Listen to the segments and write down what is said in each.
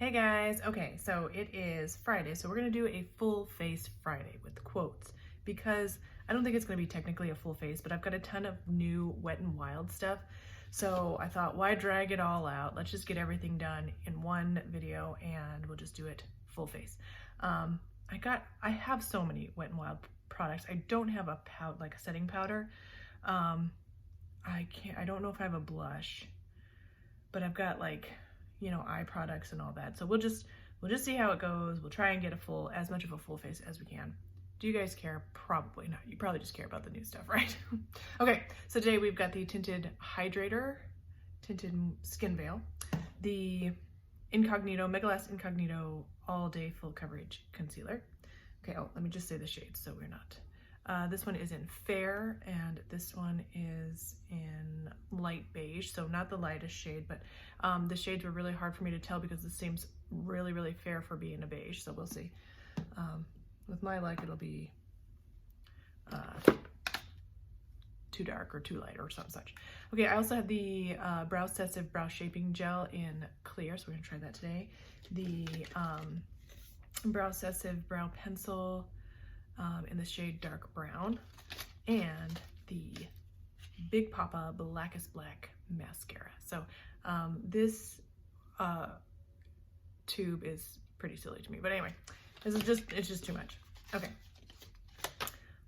Hey guys, okay, so it is Friday, so we're gonna do a full face Friday with quotes because I don't think it's gonna be technically a full face, but I've got a ton of new Wet n Wild stuff. So I thought, why drag it all out? Let's just get everything done in one video and we'll just do it full face. I have so many Wet n Wild products. I don't have a like a setting powder. I don't know if I have a blush, but I've got like, you know, eye products and all that. So we'll just see how it goes. We'll try and get as much of a full face as we can. Do you guys care? Probably not. You probably just care about the new stuff, right? Okay, so today we've got the Tinted Hydrator, Tinted Skin Veil, the Incognito, Mega Last Incognito All Day Full Coverage Concealer. Okay, oh, let me just say the shades so we're not. This one is in fair and this one is in light beige, so not the lightest shade, but the shades were really hard for me to tell because this seems really, really fair for being a beige, so we'll see. With my luck, it'll be too dark or too light or something such. Okay, I also have the Sessive Brow Shaping Gel in clear, so we're gonna try that today. The Sessive Brow Pencil in the shade Dark Brown, and the Big Poppa Blackest Black Mascara. So this tube is pretty silly to me, but anyway, it's just too much. Okay,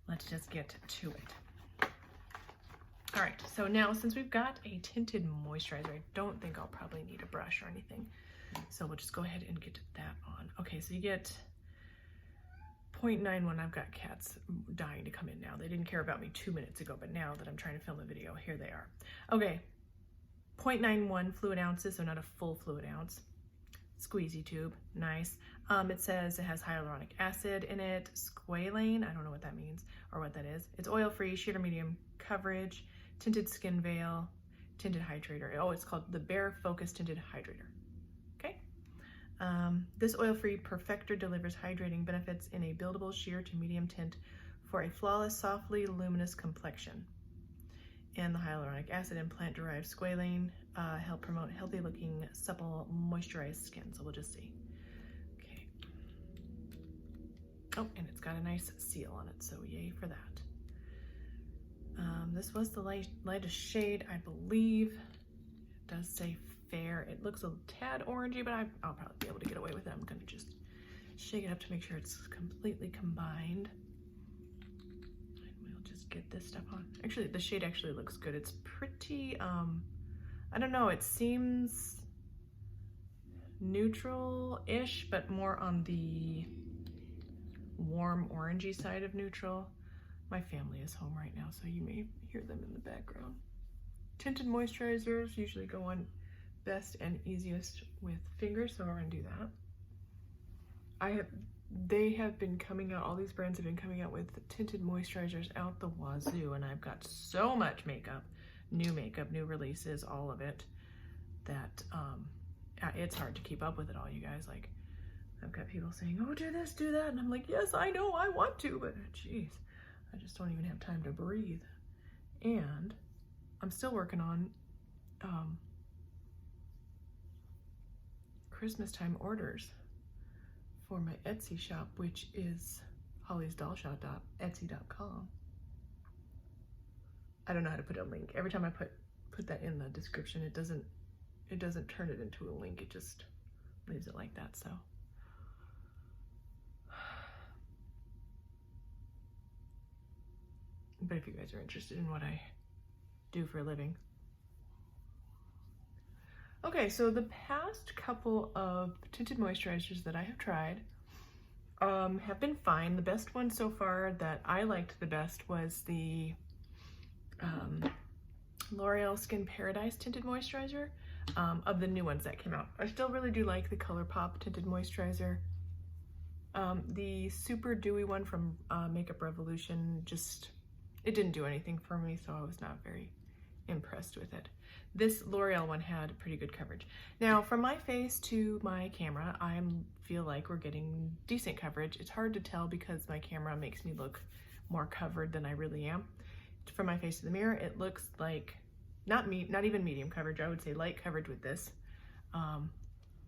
let's just get to it. All right, so now since we've got a tinted moisturizer, I don't think I'll probably need a brush or anything. So we'll just go ahead and get that on. Okay, so you get 0.91. I've got cats dying to come in now. They didn't care about me 2 minutes ago, but now that I'm trying to film a video, here they are. Okay, 0.91 fluid ounces, so not a full fluid ounce. Squeezy tube, nice. It says it has hyaluronic acid in it, squalane, I don't know what that means or what that is. It's oil-free, sheer to medium coverage, tinted skin veil, tinted hydrator. Oh, it's called the Bare Focus Tinted Hydrator. Okay. This oil-free perfector delivers hydrating benefits in a buildable sheer to medium tint for a flawless, softly luminous complexion. And the hyaluronic acid and plant-derived squalane help promote healthy-looking, supple, moisturized skin. So we'll just see. Okay. Oh, and it's got a nice seal on it, so yay for that. This was the lightest shade, I believe. It does say fair. It looks a tad orangey, but I'll probably be able to get away with it. I'm gonna just shake it up to make sure it's completely combined. Get this stuff on. Actually, the shade actually looks good. It's pretty, I don't know, it seems neutral-ish, but more on the warm orangey side of neutral. My family is home right now, so you may hear them in the background. Tinted moisturizers usually go on best and easiest with fingers, so we're gonna do that. They have been coming out, all these brands have been coming out with tinted moisturizers out the wazoo, and I've got so much makeup, new releases, all of it, that it's hard to keep up with it all, you guys. Like, I've got people saying, oh, do this, do that, and I'm like, yes, I know, I want to, but geez, I just don't even have time to breathe. And I'm still working on Christmas time orders for my Etsy shop, which is hollysdollshop.etsy.com. I don't know how to put a link. Every time I put that in the description, it doesn't turn it into a link. It just leaves it like that. So but if you guys are interested in what I do for a living. Okay, so the past couple of tinted moisturizers that I have tried have been fine. The best one so far that I liked the best was the L'Oreal Skin Paradise Tinted Moisturizer of the new ones that came out. I still really do like the ColourPop Tinted Moisturizer. The super dewy one from Makeup Revolution, it didn't do anything for me, so I was not very impressed with it. This L'Oreal one had pretty good coverage. Now, from my face to my camera, I feel like we're getting decent coverage. It's hard to tell because my camera makes me look more covered than I really am. From my face to the mirror, it looks like not even medium coverage. I would say light coverage with this.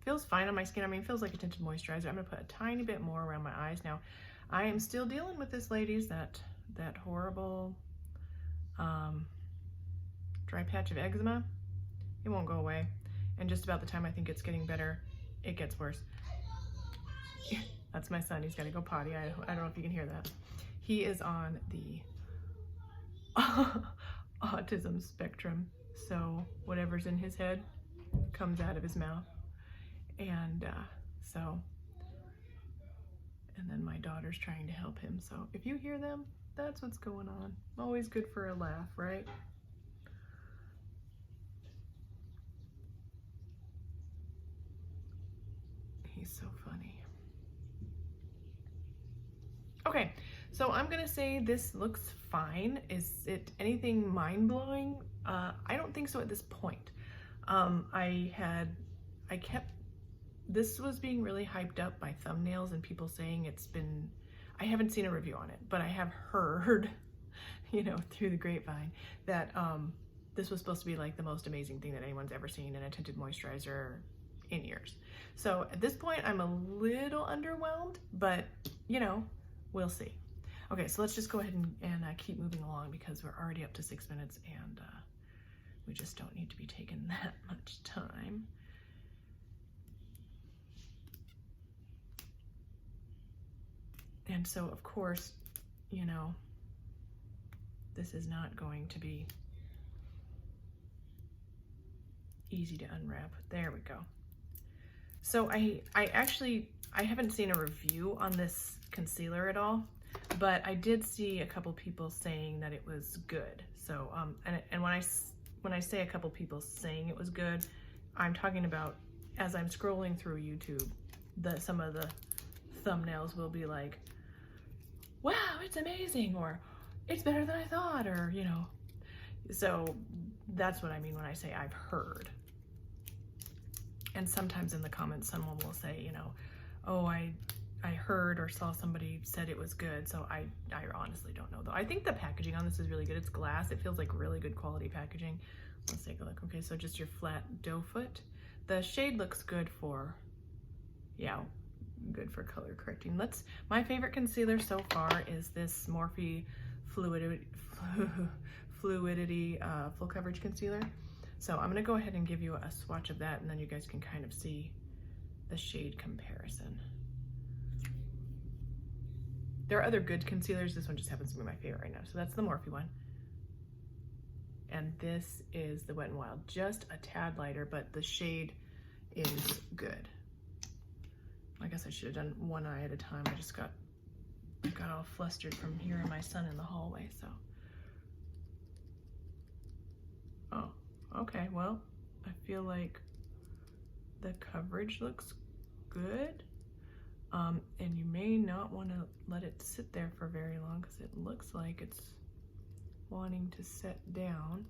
Feels fine on my skin. I mean, it feels like a tinted moisturizer. I'm gonna put a tiny bit more around my eyes now. I am still dealing with this, ladies, that horrible dry patch of eczema. It won't go away. And just about the time I think it's getting better, it gets worse. That's my son. He's got to go potty. I don't know if you can hear that. He is on the autism spectrum. So whatever's in his head comes out of his mouth. And and then my daughter's trying to help him. So if you hear them, that's what's going on. Always good for a laugh, right? He's so funny. Okay, so I'm gonna say this looks fine. Is it anything mind-blowing? I don't think so at this point. This was being really hyped up by thumbnails and people saying I haven't seen a review on it, but I have heard, you know, through the grapevine that this was supposed to be like the most amazing thing that anyone's ever seen in a tinted moisturizer in years. So at this point, I'm a little underwhelmed, but you know, we'll see. Okay, so let's just go ahead and keep moving along because we're already up to 6 minutes and we just don't need to be taking that much time. And so, of course, you know, this is not going to be easy to unwrap. There we go. So I haven't seen a review on this concealer at all, but I did see a couple people saying that it was good. So, and when I say a couple people saying it was good, I'm talking about as I'm scrolling through YouTube, some of the thumbnails will be like, wow, it's amazing, or it's better than I thought, or, you know. So that's what I mean when I say I've heard. And sometimes in the comments, someone will say, you know, oh, I heard or saw somebody said it was good. So I honestly don't know though. I think the packaging on this is really good. It's glass. It feels like really good quality packaging. Let's take a look. Okay, so just your flat doe foot. The shade looks good for, yeah, good for color correcting. My favorite concealer so far is this Morphe Fluidity Full Coverage Concealer. So I'm gonna go ahead and give you a swatch of that and then you guys can kind of see the shade comparison. There are other good concealers. This one just happens to be my favorite right now. So that's the Morphe one. And this is the Wet n Wild, just a tad lighter, but the shade is good. I guess I should have done one eye at a time. I got all flustered from hearing my son in the hallway, so. Oh, okay, well, I feel like the coverage looks good. And you may not want to let it sit there for very long because it looks like it's wanting to set down.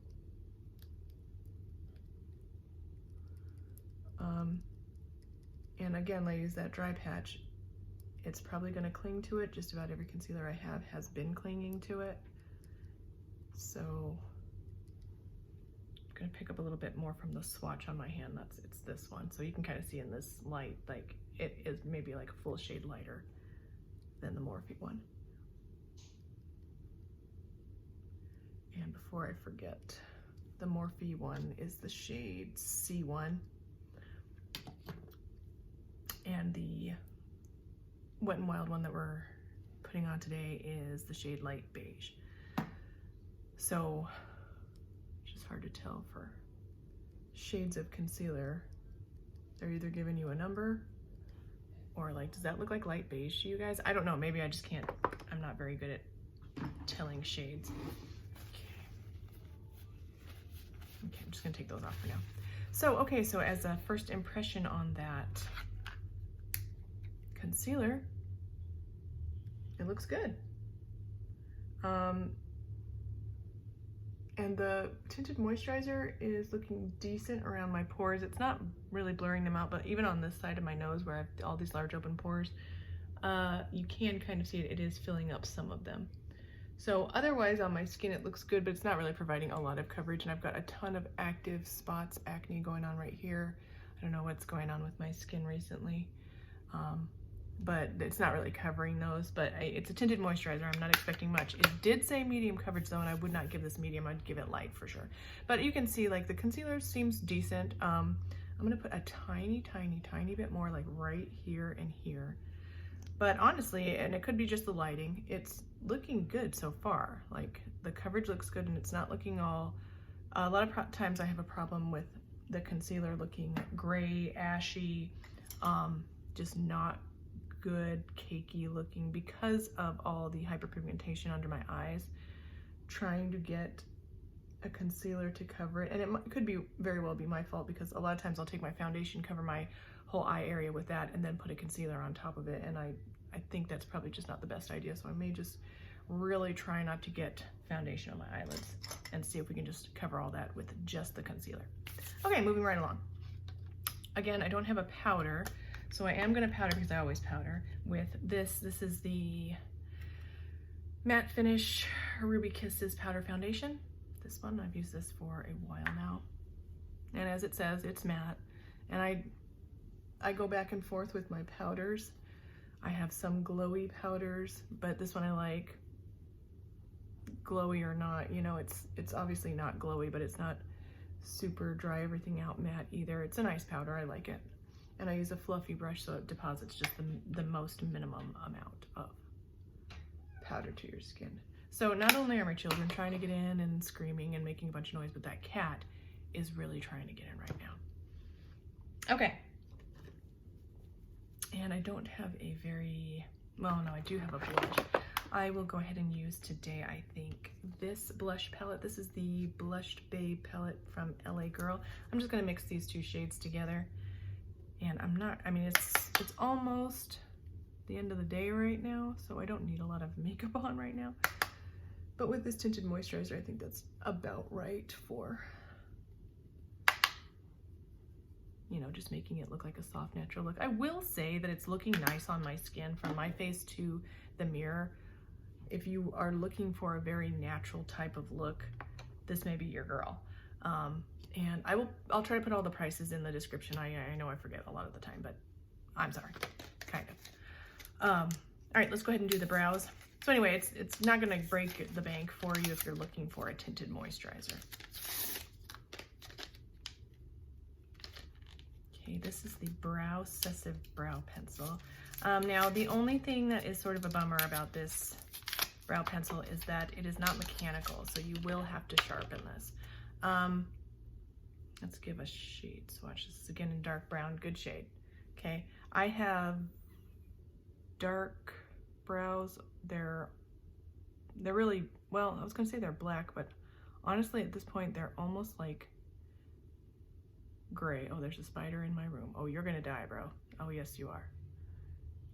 And again, ladies, that dry patch, it's probably going to cling to it. Just about every concealer I have has been clinging to it. So I'm going to pick up a little bit more from the swatch on my hand. It's this one. So you can kind of see in this light, like it is maybe like a full shade lighter than the Morphe one. And before I forget, the Morphe one is the shade C1. And the Wet n Wild one that we're putting on today is the shade Light Beige. So, it's just hard to tell for shades of concealer. They're either giving you a number or like, does that look like light beige to you guys? I don't know, maybe I just can't, I'm not very good at telling shades. Okay, I'm just gonna take those off for now. So, okay, so as a first impression on that concealer, it looks good. And the tinted moisturizer is looking decent around my pores. It's not really blurring them out, but even on this side of my nose where I have all these large open pores, you can kind of see it is filling up some of them. So otherwise on my skin it looks good, but it's not really providing a lot of coverage, and I've got a ton of active spots, acne going on right here. I don't know what's going on with my skin recently. But it's not really covering those, but it's a tinted moisturizer. I'm not expecting much. It did say medium coverage though, and I would not give this medium. I'd give it light for sure. But you can see like the concealer seems decent. I'm gonna put a tiny bit more like right here and here. But honestly, and it could be just the lighting, it's looking good so far. Like the coverage looks good and it's not looking all, a lot of times I have a problem with the concealer looking gray, ashy, just not good, cakey looking because of all the hyperpigmentation under my eyes. Trying to get a concealer to cover it, and it could be very well be my fault because a lot of times I'll take my foundation, cover my whole eye area with that, and then put a concealer on top of it, and I think that's probably just not the best idea, so I may just really try not to get foundation on my eyelids and see if we can just cover all that with just the concealer. Okay, moving right along. Again, I don't have a powder, so I am going to powder because I always powder with this. This is the Matte Finish Ruby Kisses Powder Foundation. This one, I've used this for a while now. And as it says, it's matte. And I go back and forth with my powders. I have some glowy powders, but this one I like. Glowy or not, you know, it's obviously not glowy, but it's not super dry everything out matte either. It's a nice powder, I like it. And I use a fluffy brush so it deposits just the most minimum amount of powder to your skin. So not only are my children trying to get in and screaming and making a bunch of noise, but that cat is really trying to get in right now. Okay. And I don't have a very, well, no, I do have a blush. I will go ahead and use today, I think, this blush palette. This is the Blushed Babe palette from LA Girl. I'm just gonna mix these two shades together. And I mean, it's almost the end of the day right now, so I don't need a lot of makeup on right now. But with this tinted moisturizer, I think that's about right for, you know, just making it look like a soft, natural look. I will say that it's looking nice on my skin from my face to the mirror. If you are looking for a very natural type of look, this may be your girl. And I'll try to put all the prices in the description. I know I forget a lot of the time, but I'm sorry, kind of. All right, let's go ahead and do the brows. So anyway, it's not gonna break the bank for you if you're looking for a tinted moisturizer. Okay, this is the Sessive Brow Pencil. Now, the only thing that is sort of a bummer about this brow pencil is that it is not mechanical, so you will have to sharpen this. Let's give a shade swatch. This is again in dark brown, good shade. Okay, I have dark brows. They're really, well, I was gonna say they're black, but honestly at this point they're almost like gray. Oh, there's a spider in my room. Oh, you're gonna die, bro. Oh, yes, you are.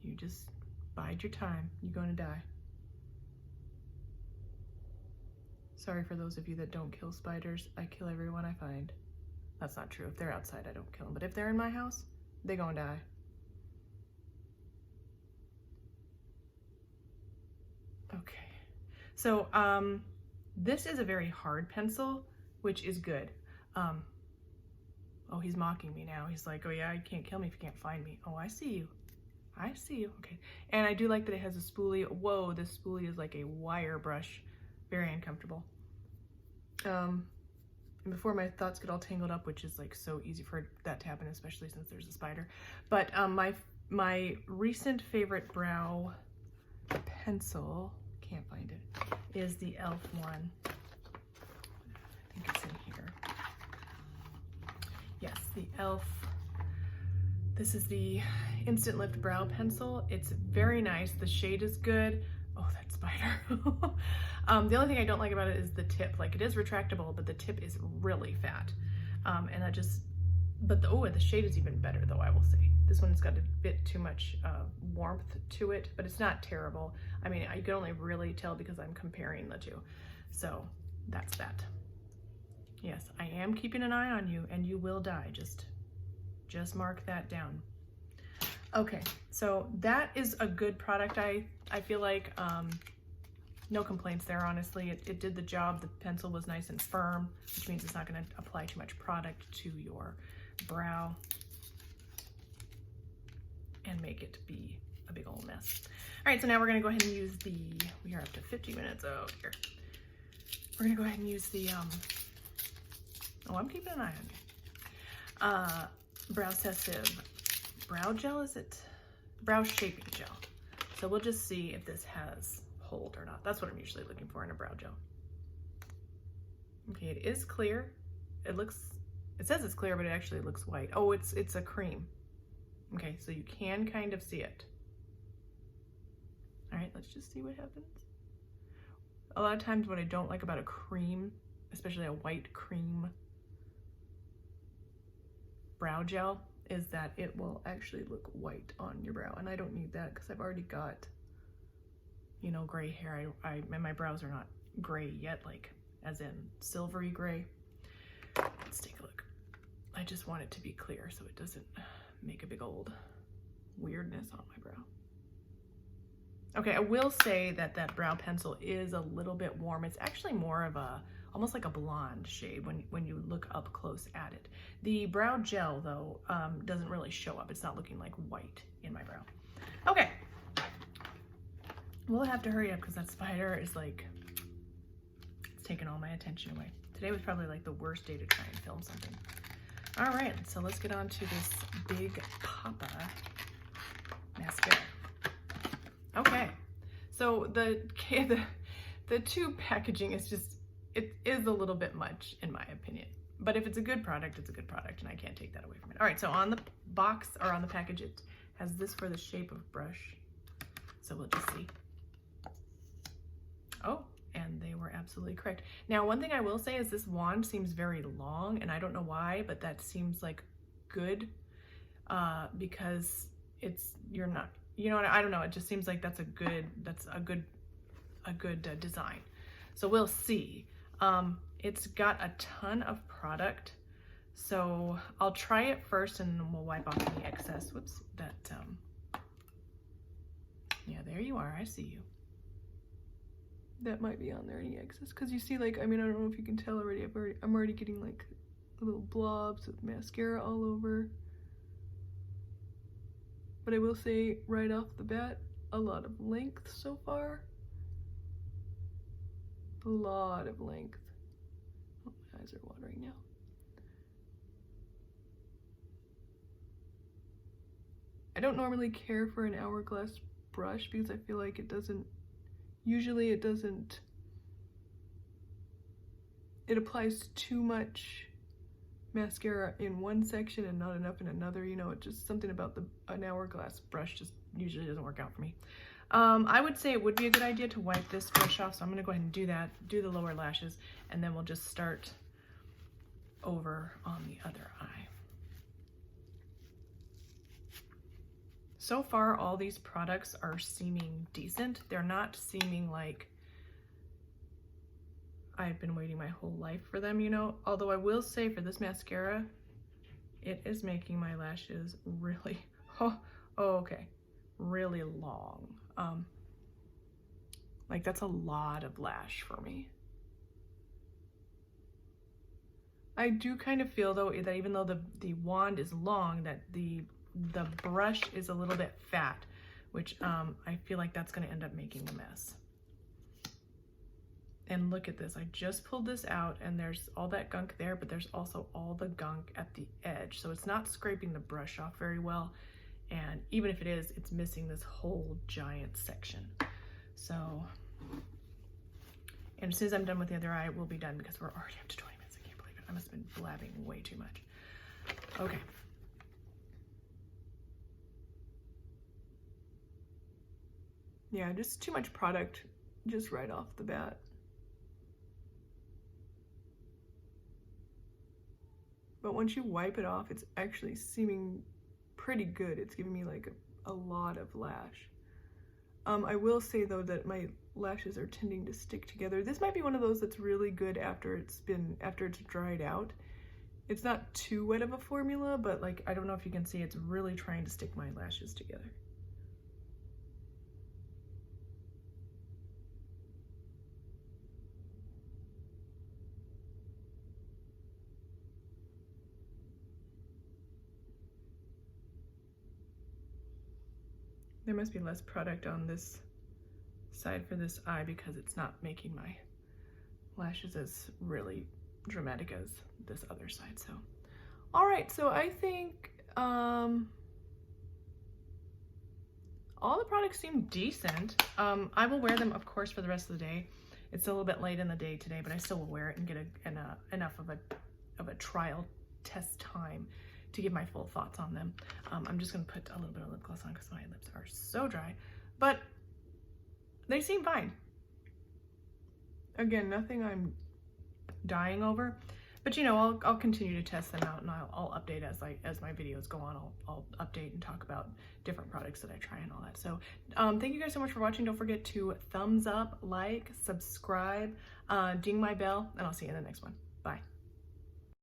You just bide your time. You're gonna die. Sorry for those of you that don't kill spiders. I kill everyone I find. That's not true. If they're outside, I don't kill them. But if they're in my house, they gonna die. Okay. So, this is a very hard pencil, which is good. Oh, he's mocking me now. He's like, oh yeah, you can't kill me if you can't find me. Oh, I see you. I see you. Okay. And I do like that it has a spoolie. Whoa, this spoolie is like a wire brush. Very uncomfortable. And before my thoughts get all tangled up, which is like so easy for that to happen, especially since there's a spider. But my recent favorite brow pencil, can't find it, is the e.l.f. one. I think it's in here. Yes, the e.l.f. This is the Instant Lift Brow Pencil. It's very nice. The shade is good. Oh, that spider. The only thing I don't like about it is the tip. Like, it is retractable, but the tip is really fat. And that just, but the shade is even better though, I will say. This one's got a bit too much warmth to it, but it's not terrible. I mean, you can only really tell because I'm comparing the two. So that's that. Yes, I am keeping an eye on you and you will die. Just mark that down. Okay, so that is a good product. I feel like no complaints there, honestly. It did the job. The pencil was nice and firm, which means it's not gonna apply too much product to your brow. and make it be a big old mess. All right, so now we're gonna go ahead and use we are up to 50 minutes, oh dear. We're gonna go ahead and use the, oh, I'm keeping an eye on you. Brow Sessive Brow Gel, is it? Brow Shaping Gel. So we'll just see if this has hold or not. That's what I'm usually looking for in a brow gel. Okay, it is clear. It says it's clear, but it actually looks white. Oh, it's a cream. Okay, so you can kind of see it. All right, let's just see what happens. A lot of times what I don't like about a cream, especially a white cream brow gel, is that it will actually look white on your brow. And I don't need that because I've already got, you know, gray hair. And my brows are not gray yet, like as in silvery gray. Let's take a look. I just want it to be clear so it doesn't make a big old weirdness on my brow. Okay, I will say that that brow pencil is a little bit warm. It's actually more of a, almost like a blonde shade when you look up close at it. The brow gel though, doesn't really show up. It's not looking like white in my brow. Okay, we'll have to hurry up because that spider is like, it's taking all my attention away. Today was probably like the worst day to try and film something. All right, so let's get on to this big Poppa mascara. Okay, so the tube packaging is just, it is a little bit much in my opinion. But if it's a good product, it's a good product and I can't take that away from it. All right, so on the box or on the package, it has this for the shape of brush. So we'll just see. Oh, and they were absolutely correct. Now, one thing I will say is this wand seems very long and I don't know why, but that seems like good because you're not, you know what, I don't know. It just seems like that's a good design. So we'll see. It's got a ton of product. So I'll try it first and then we'll wipe off any excess. Whoops, yeah, there you are, I see you. That might be on there, any excess. Cause you see like, I mean, I don't know if you can tell already, I'm already getting like little blobs of mascara all over. But I will say right off the bat, a lot of length so far. A lot of length. Oh, my eyes are watering now. I don't normally care for an hourglass brush because I feel like it doesn't, usually it doesn't, it applies too much mascara in one section and not enough in another, you know, it's just something about an hourglass brush just usually doesn't work out for me. I would say it would be a good idea to wipe this brush off, so I'm gonna go ahead and do that, do the lower lashes, and then we'll just start over on the other eye. So far, all these products are seeming decent. They're not seeming like I've been waiting my whole life for them, you know, although I will say for this mascara, it is making my lashes really, okay, really long. Like that's a lot of lash for me. I do kind of feel though that even though the wand is long, that the brush is a little bit fat, which I feel like that's gonna end up making a mess. And look at this, I just pulled this out and there's all that gunk there, but there's also all the gunk at the edge. So it's not scraping the brush off very well. And even if it is, it's missing this whole giant section. So, and as soon as I'm done with the other eye, we'll be done because we're already up to 20 minutes. I can't believe it. I must have been blabbing way too much. Okay. Yeah, just too much product just right off the bat. But once you wipe it off, it's actually seeming pretty good. It's giving me like a lot of lash. I will say though that my lashes are tending to stick together. This might be one of those that's really good after it's dried out. It's not too wet of a formula, but like, I don't know if you can see, it's really trying to stick my lashes together. There must be less product on this side for this eye because it's not making my lashes as really dramatic as this other side. So, all right, so I think all the products seem decent. I will wear them, of course, for the rest of the day. It's a little bit late in the day today, but I still will wear it and get enough of a trial test time to give my full thoughts on them. I'm just gonna put a little bit of lip gloss on because my lips are so dry, but they seem fine. Again, nothing I'm dying over, but you know, I'll continue to test them out, and I'll update as my videos go on. I'll update and talk about different products that I try and all that. So thank you guys so much for watching. Don't forget to thumbs up, like, subscribe, ding my bell, and I'll see you in the next one. Bye.